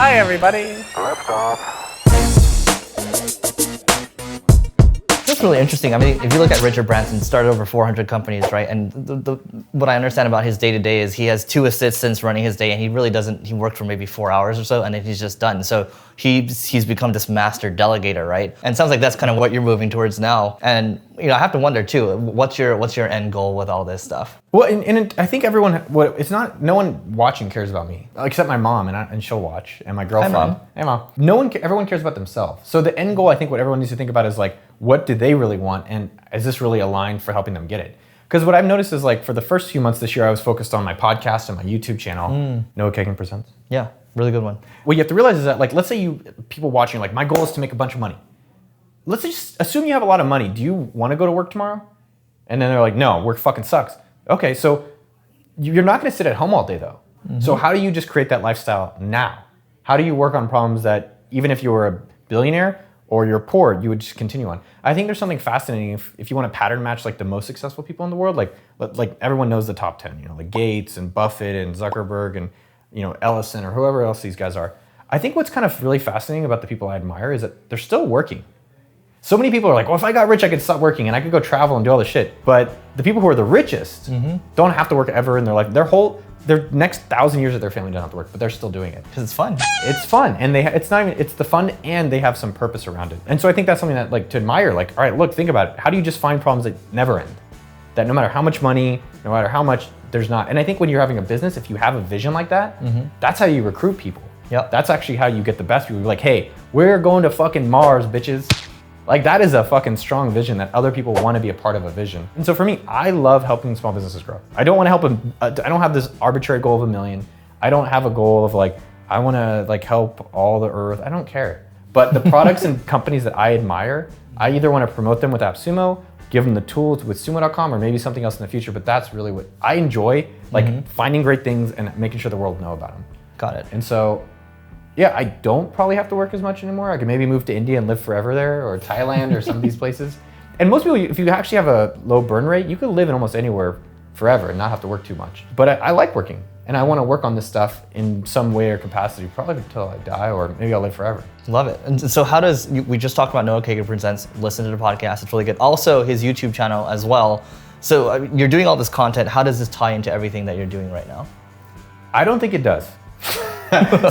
Hi, everybody. That's really interesting. I mean, if you look at Richard Branson, started over 400 companies, right? And what I understand about his day-to-day is he has 2 assistants running his day, and he really doesn't, he works for maybe 4 hours or so, and then he's just done. So he's become this master delegator, right? And it sounds like that's kind of what you're moving towards now. And I have to wonder too, what's your end goal with all this stuff? Well, and I think everyone, no one watching cares about me, except my mom, and she'll watch, and my girlfriend. Hi, Mom. Hey, Mom. Everyone cares about themselves. So the end goal, I think what everyone needs to think about is like, what do they really want, and is this really aligned for helping them get it? Because what I've noticed is like, for the first few months this year, I was focused on my podcast and my YouTube channel, Noah Kagan Presents. Yeah, really good one. What you have to realize is that, like, let's say people watching, like, my goal is to make a bunch of money. Let's just assume you have a lot of money. Do you want to go to work tomorrow? And then they're like, no, work fucking sucks. Okay, so you're not going to sit at home all day though. Mm-hmm. So how do you just create that lifestyle now? How do you work on problems that even if you were a billionaire or you're poor, you would just continue on? I think there's something fascinating if you want to pattern match like the most successful people in the world, like everyone knows the top 10, like Gates and Buffett and Zuckerberg and Ellison or whoever else these guys are. I think what's kind of really fascinating about the people I admire is that they're still working. So many people are like, well, if I got rich, I could stop working and I could go travel and do all this shit. But the people who are the richest don't have to work ever in their life. Their next 1,000 years of their family don't have to work, but they're still doing it. Because it's fun. It's fun. And it's the fun and they have some purpose around it. And so I think that's something that like to admire, like, all right, look, think about it. How do you just find problems that never end? That no matter how much money, no matter how much there's not. And I think when you're having a business, if you have a vision like that, that's how you recruit people. Yep. That's actually how you get the best people. You're like, hey, we're going to fucking Mars, bitches. Like that is a fucking strong vision that other people want to be a part of a vision. And so for me, I love helping small businesses grow. I don't want to help them. I don't have this arbitrary goal of 1 million. I don't have a goal of like, I want to like help all the earth. I don't care. But the products and companies that I admire, I either want to promote them with AppSumo, give them the tools with sumo.com or maybe something else in the future. But that's really what I enjoy, like finding great things and making sure the world know about them. Got it. And so yeah, I don't probably have to work as much anymore. I could maybe move to India and live forever there, or Thailand or some of these places. And most people, if you actually have a low burn rate, you could live in almost anywhere forever and not have to work too much. But I like working, and I want to work on this stuff in some way or capacity, probably until I die, or maybe I'll live forever. Love it. And so how does, we just talked about Noah Kagan Presents, listen to the podcast, it's really good. Also his YouTube channel as well. So you're doing all this content, how does this tie into everything that you're doing right now? I don't think it does.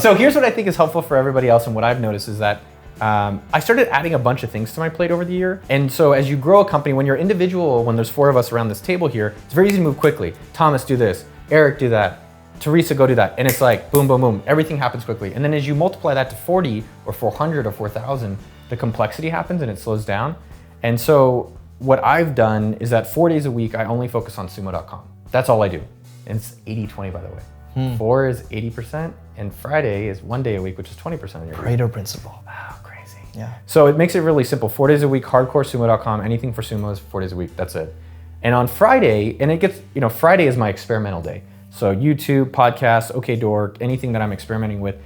So here's what I think is helpful for everybody else, and what I've noticed is that I started adding a bunch of things to my plate over the year. And so as you grow a company, when you're individual, when there's 4 of us around this table here, it's very easy to move quickly. Thomas, do this. Eric, do that. Teresa, go do that. And it's like boom, boom, boom. Everything happens quickly. And then as you multiply that to 40 or 400 or 4,000, the complexity happens and it slows down. And so what I've done is that 4 days a week, I only focus on sumo.com. That's all I do. And it's 80-20, by the way. 4 is 80%, and Friday is 1 day a week, which is 20% of your week. Pareto principle. Wow, crazy. Yeah. So it makes it really simple. 4 days a week, hardcore sumo.com, anything for sumo is 4 days a week, that's it. And on Friday, and it gets, Friday is my experimental day. So YouTube, podcasts, OkDork, anything that I'm experimenting with.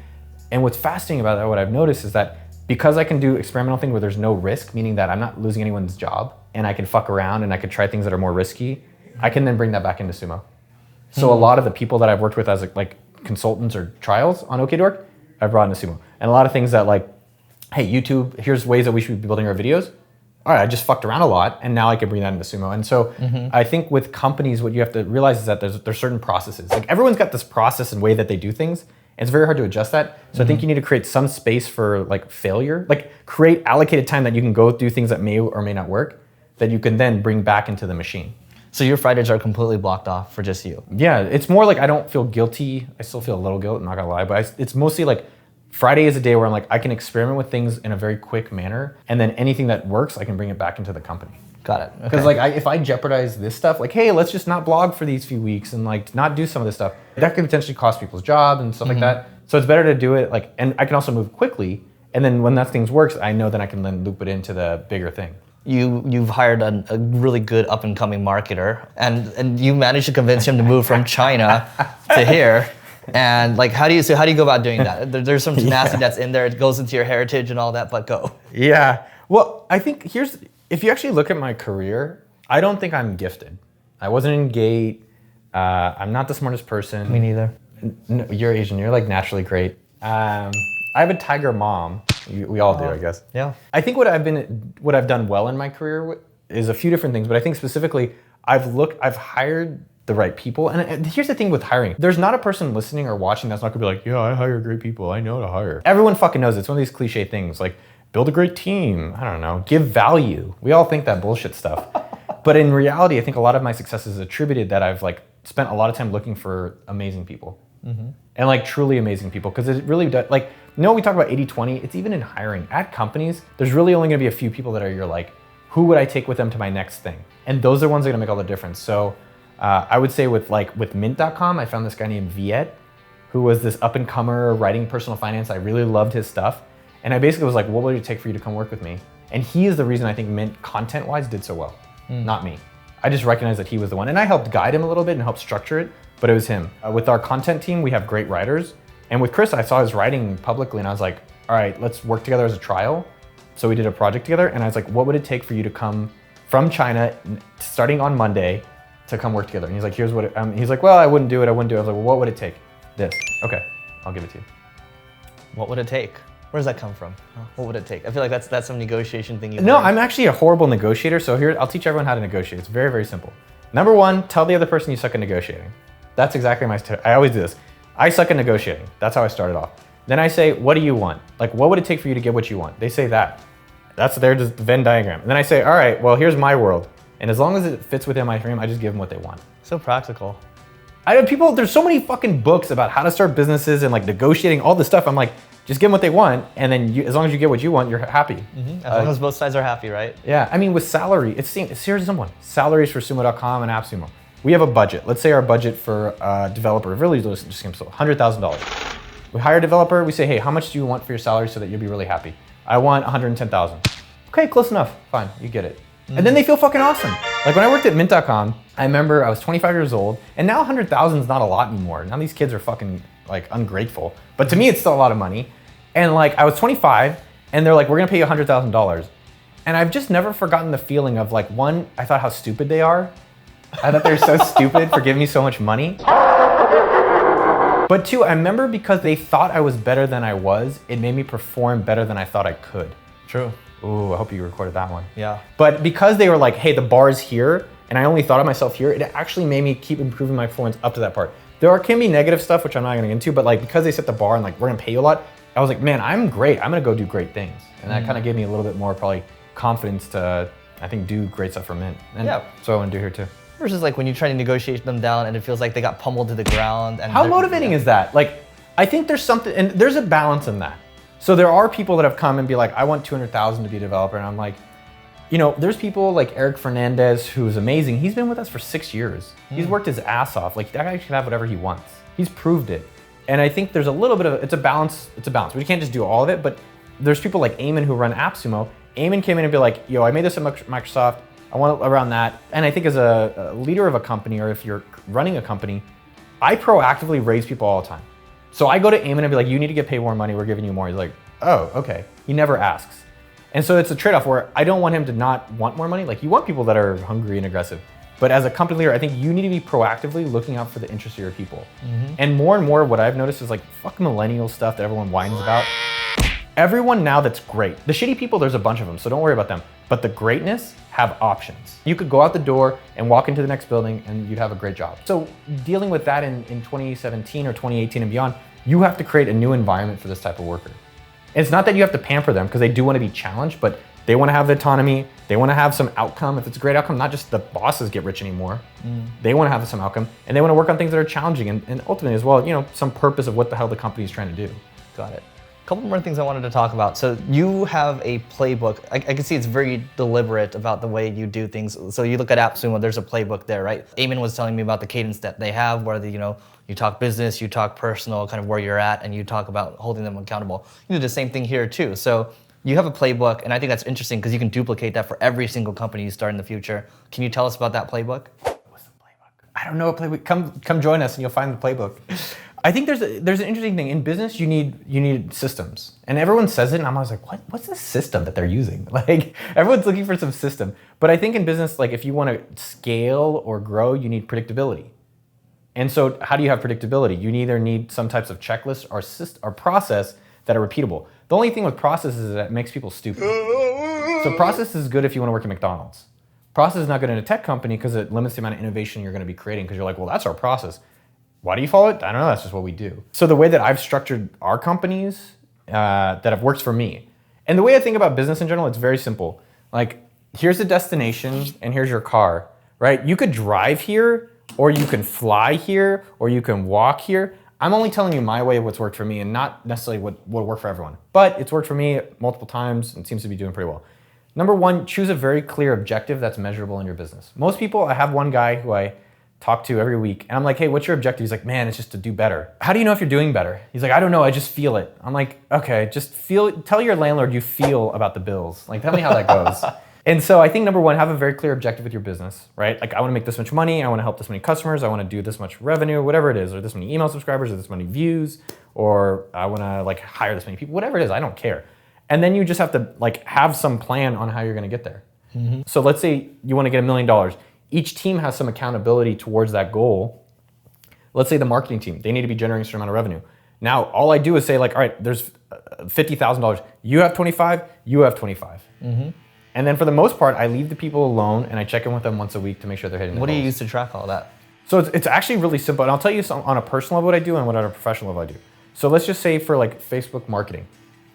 And what's fascinating about that, what I've noticed is that because I can do experimental things where there's no risk, meaning that I'm not losing anyone's job, and I can fuck around and I can try things that are more risky, I can then bring that back into sumo. So a lot of the people that I've worked with as like consultants or trials on OkDork, I've brought into sumo. And a lot of things that like, hey, YouTube, here's ways that we should be building our videos. All right, I just fucked around a lot, and now I can bring that into sumo. And so I think with companies, what you have to realize is that there's certain processes. Like everyone's got this process and way that they do things, and it's very hard to adjust that. So I think you need to create some space for like failure, like create allocated time that you can go do things that may or may not work, that you can then bring back into the machine. So your Fridays are completely blocked off for just you? Yeah, it's more like I don't feel guilty. I still feel a little guilt, I'm not gonna lie, but it's mostly like Friday is a day where I'm like, I can experiment with things in a very quick manner, and then anything that works, I can bring it back into the company. Got it. Because like if I jeopardize this stuff, like, hey, let's just not blog for these few weeks and like not do some of this stuff, that could potentially cost people's jobs and stuff like that. So it's better to do it like, and I can also move quickly, and then when that thing works, I know that I can then loop it into the bigger thing. You've hired a really good up and coming marketer, and you managed to convince him to move from China to here. And like, how do you go about doing that? There's some tenacity that's in there. It goes into your heritage and all that, but go. Yeah. Well, I think if you actually look at my career, I don't think I'm gifted. I wasn't in GATE. I'm not the smartest person. Me neither. No, you're Asian. You're like naturally great. I have a tiger mom. We all do, I guess. Yeah. I think what I've done well in my career is a few different things, but I think specifically I've hired the right people. And here's the thing with hiring. There's not a person listening or watching that's not gonna be like, yeah, I hire great people. I know to hire. Everyone fucking knows it. It's one of these cliche things like build a great team. I don't know, give value. We all think that bullshit stuff. But in reality, I think a lot of my success is attributed that I've like spent a lot of time looking for amazing people. And like truly amazing people, because it really does, like, we talk about 80-20, it's even in hiring. At companies, there's really only gonna be a few people that are you're like, who would I take with them to my next thing? And those are the ones that are gonna make all the difference. So I would say with Mint.com, I found this guy named Viet, who was this up and comer writing personal finance. I really loved his stuff. And I basically was like, what would it take for you to come work with me? And he is the reason I think Mint content-wise did so well, not me. I just recognized that he was the one. And I helped guide him a little bit and help structure it, but it was him. With our content team, we have great writers. And with Chris, I saw his writing publicly and I was like, all right, let's work together as a trial. So we did a project together and I was like, what would it take for you to come from China starting on Monday to come work together? And he's like, here's what he's like, well, I wouldn't do it. I was like, well, what would it take? This. Okay, I'll give it to you. What would it take? Where does that come from? What would it take? I feel like that's some negotiation thing you No, learned. I'm actually a horrible negotiator. So here, I'll teach everyone how to negotiate. It's very, very simple. Number one, tell the other person you suck at negotiating. That's exactly I always do this. I suck at negotiating. That's how I started off. Then I say, what do you want? Like, what would it take for you to get what you want? They say that. That's their just Venn diagram. And then I say, all right, well, here's my world. And as long as it fits within my frame, I just give them what they want. So practical. There's so many fucking books about how to start businesses and like negotiating all this stuff. I'm like, just give them what they want. And then as long as you get what you want, you're happy. As long as both sides are happy, right? Yeah, I mean, with salary, it's seriously simple. Salaries for Sumo.com and AppSumo. We have a budget. Let's say our budget for a developer, really just simple, $100,000. We hire a developer, we say, hey, how much do you want for your salary so that you'll be really happy? I want $110,000. Okay, close enough, fine, you get it. And then they feel fucking awesome. Like when I worked at Mint.com, I remember I was 25 years old, and now 100,000 is not a lot anymore. Now these kids are fucking like ungrateful. But to me, it's still a lot of money. And like I was 25, and they're like, we're gonna pay you $100,000. And I've just never forgotten the feeling of like, one, I thought how stupid they are. I thought they were so stupid for giving me so much money. But two, I remember because they thought I was better than I was, it made me perform better than I thought I could. True. Ooh, I hope you recorded that one. Yeah. But because they were like, hey, the bar's here, and I only thought of myself here, it actually made me keep improving my performance up to that part. Can be negative stuff, which I'm not gonna get into, but like because they set the bar and like, we're gonna pay you a lot, I was like, man, I'm great. I'm gonna go do great things. And that kind of gave me a little bit more probably confidence to, I think, do great stuff for Mint. And Yeah. so I want to do here too. Versus like when you try to negotiate them down and it feels like they got pummeled to the ground. And How motivating is that? Like, I think there's something, and there's a balance in that. So there are people that have come and be like, I want 200,000 to be a developer. And I'm like, there's people like Eric Fernandez, who's amazing. He's been with us for 6 years. He's worked his ass off. Like that guy can have whatever he wants. He's proved it. And I think there's a little bit of, it's a balance. We can't just do all of it, but there's people like Eamon who run AppSumo. Eamon came in and be like, yo, I made this at Microsoft. I want around that. And I think as a leader of a company, or if you're running a company, I proactively raise people all the time. So I go to Eamon and be like, you need to get paid more money. We're giving you more. He's like, oh, okay. He never asks. And so it's a trade-off where I don't want him to not want more money. Like you want people that are hungry and aggressive. But as a company leader, I think you need to be proactively looking out for the interests of your people. And more what I've noticed is like, fuck millennial stuff that everyone whines about. Everyone now that's great. The shitty people, there's a bunch of them, so don't worry about them. But the greatness have options. You could go out the door and walk into the next building and you'd have a great job. So dealing with that in 2017 or 2018 and beyond, you have to create a new environment for this type of worker. It's not that you have to pamper them because they do want to be challenged, but they want to have the autonomy. They want to have some outcome. If it's a great outcome, not just the bosses get rich anymore. They want to have some outcome and they want to work on things that are challenging and ultimately as well, some purpose of what the hell the company is trying to do. Got it. A couple more things I wanted to talk about. So you have a playbook. I can see it's very deliberate about the way you do things. So you look at AppSumo, there's a playbook there, right? Eamon was telling me about the cadence that they have where you talk business, you talk personal, kind of where you're at, and you talk about holding them accountable. You do the same thing here too. So you have a playbook, and I think that's interesting because you can duplicate that for every single company you start in the future. Can you tell us about that playbook? What's the playbook? I don't know what playbook. Come join us and you'll find the playbook. I think there's an interesting thing. In business, you need systems. And everyone says it, and I'm always like, what's the system that they're using? Like, everyone's looking for some system. But I think in business, like if you want to scale or grow, you need predictability. And so how do you have predictability? You either need some types of checklist or process that are repeatable. The only thing with processes is that it makes people stupid. So process is good if you want to work at McDonald's. Process is not good in a tech company because it limits the amount of innovation you're going to be creating because you're like, well, that's our process. Why do you follow it? I don't know, that's just what we do. So the way that I've structured our companies that have worked for me, and the way I think about business in general, it's very simple. Like, here's the destination and here's your car, right? You could drive here, or you can fly here, or you can walk here. I'm only telling you my way of what's worked for me and not necessarily what will work for everyone. But it's worked for me multiple times and seems to be doing pretty well. Number one, choose a very clear objective that's measurable in your business. Most people, I have one guy who I talk to every week and I'm like, hey, what's your objective? He's like, man, it's just to do better. How do you know if you're doing better? He's like, I don't know, I just feel it. I'm like, okay, just tell your landlord you feel about the bills. Like, tell me how that goes. And so I think number one, have a very clear objective with your business, right? Like, I want to make this much money, I want to help this many customers, I want to do this much revenue, whatever it is, or this many email subscribers, or this many views, or I want to like hire this many people, whatever it is, I don't care. And then you just have to like have some plan on how you're going to get there. Mm-hmm. So let's say you want to get $1 million. Each team has some accountability towards that goal. Let's say the marketing team, they need to be generating a certain amount of revenue. Now, all I do is say like, all right, there's $50,000. You have 25, you have 25. Mm-hmm. And then for the most part, I leave the people alone and I check in with them once a week to make sure they're hitting the goals. What do you use to track all that? So it's actually really simple. And I'll tell you some, on a personal level what I do and what on a professional level I do. So let's just say for like Facebook marketing,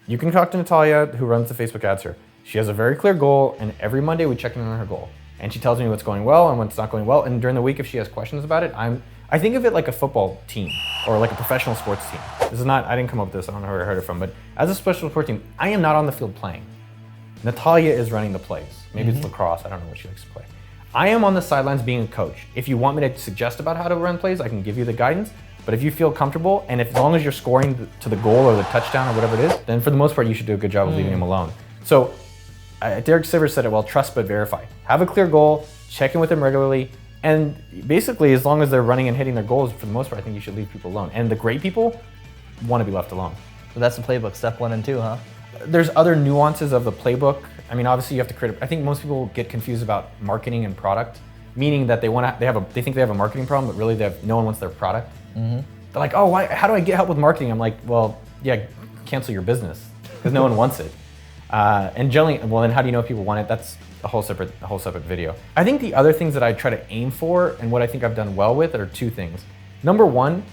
you can talk to Natalia who runs the Facebook ads here. She has a very clear goal and every Monday we check in on her goal. And she tells me what's going well and what's not going well. And during the week, if she has questions about it, I think of it like a football team or like a professional sports team. This is not, I didn't come up with this, I don't know where I heard it from, but as a special sports team, I am not on the field playing. Natalia is running the plays. Maybe it's lacrosse, I don't know what she likes to play. I am on the sidelines being a coach. If you want me to suggest about how to run plays, I can give you the guidance. But if you feel comfortable, and as long as you're scoring to the goal or the touchdown or whatever it is, then for the most part, you should do a good job of leaving him alone. So Derek Sivers said it well, trust but verify. Have a clear goal, check in with them regularly, and basically as long as they're running and hitting their goals, for the most part, I think you should leave people alone. And the great people want to be left alone. So that's the playbook, step 1 and 2, huh? There's other nuances of the playbook. I mean, obviously you have to create, I think most people get confused about marketing and product, meaning that they think they have a marketing problem, but really no one wants their product. Mm-hmm. They're like, oh, how do I get help with marketing? I'm like, well, yeah, cancel your business because no one wants it. And generally, well, then how do you know if people want it? That's a whole separate video. I think the other things that I try to aim for and what I think I've done well with are two things. Number one,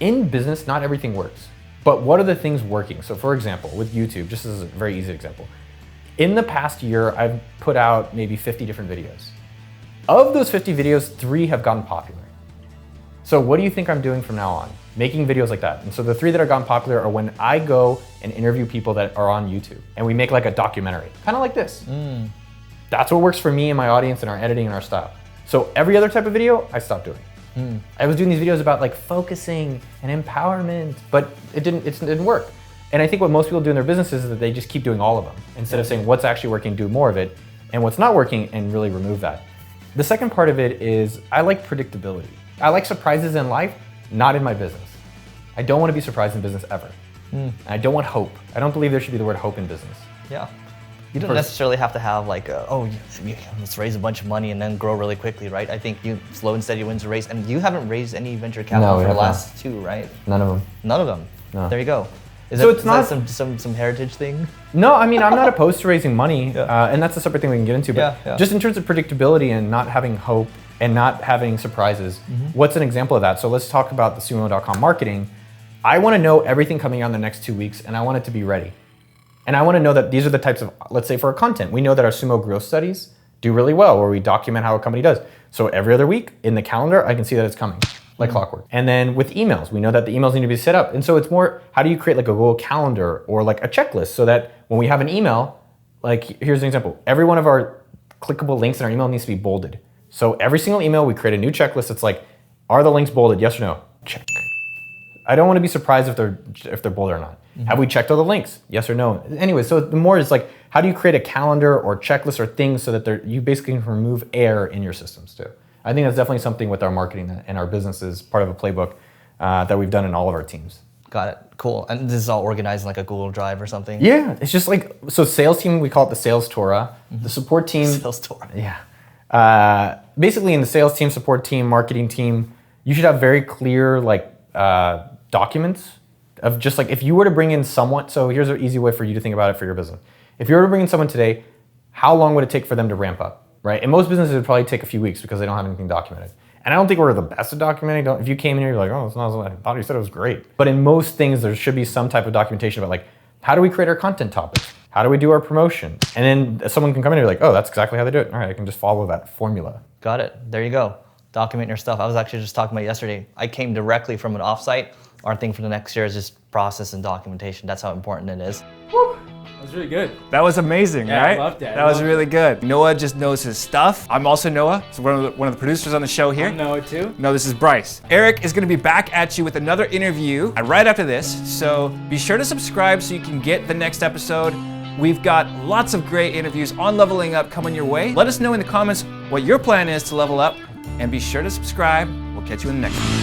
in business, not everything works, but what are the things working? So for example, with YouTube, just as a very easy example, in the past year, I've put out maybe 50 different videos. Of those 50 videos, 3 have gotten popular. So what do you think I'm doing from now on? Making videos like that. And so the 3 that have gotten popular are when I go and interview people that are on YouTube and we make like a documentary, kind of like this. That's what works for me and my audience and our editing and our style. So every other type of video, I stopped doing. I was doing these videos about like focusing and empowerment, but it didn't work. And I think what most people do in their businesses is that they just keep doing all of them instead of saying what's actually working, do more of it, and what's not working and really remove that. The second part of it is I like predictability. I like surprises in life, not in my business. I don't want to be surprised in business ever. I don't want hope. I don't believe there should be the word hope in business. Yeah. You don't necessarily have to have like, let's raise a bunch of money and then grow really quickly, right? I think you slow and steady wins the race. And you haven't raised any venture capital for the last 2, right? None of them. None of them? No. There you go. Is that some heritage thing? No, I mean, I'm not opposed to raising money, and that's a separate thing we can get into, but just in terms of predictability and not having hope and not having surprises, what's an example of that? So let's talk about the Sumo.com marketing. I want to know everything coming out in the next 2 weeks, and I want it to be ready. And I want to know that these are the types of, let's say for our content, we know that our Sumo growth studies do really well, where we document how a company does. So every other week in the calendar, I can see that it's coming, like clockwork. And then with emails, we know that the emails need to be set up. And so it's more, how do you create like a Google Calendar or like a checklist so that when we have an email, like here's an example, every one of our clickable links in our email needs to be bolded. So every single email, we create a new checklist that's like, are the links bolded, yes or no? Check. I don't want to be surprised if they're bolded or not. Have we checked all the links? Yes or no? Anyway, so the more is like, how do you create a calendar or checklist or things so that you basically can remove error in your systems too? I think that's definitely something with our marketing and our businesses, part of a playbook that we've done in all of our teams. Got it. Cool. And this is all organized in like a Google Drive or something? Yeah, it's just like, so sales team, we call it the sales Torah. The support team. Sales Torah. Yeah. Basically in the sales team, support team, marketing team, you should have very clear like documents of just like, if you were to bring in someone, so here's an easy way for you to think about it for your business. If you were to bring in someone today, how long would it take for them to ramp up, right? And most businesses would probably take a few weeks because they don't have anything documented. And I don't think we're the best at documenting. If you came in here, you're like, oh, it's not what I thought you said it was great. But in most things, there should be some type of documentation about like, how do we create our content topics? How do we do our promotion? And then someone can come in and be like, oh, that's exactly how they do it. All right, I can just follow that formula. Got it. There you go. Document your stuff. I was actually just talking about yesterday. I came directly from an offsite. Our thing for the next year is just process and documentation. That's how important it is. Whew. That was really good. That was amazing, yeah, right? I loved it. That was really good. Noah just knows his stuff. I'm also Noah, so one of the producers on the show here. I'm Noah too. No, this is Bryce. Eric is gonna be back at you with another interview right after this, so be sure to subscribe so you can get the next episode. We've got lots of great interviews on leveling up coming your way. Let us know in the comments what your plan is to level up, and be sure to subscribe. We'll catch you in the next one.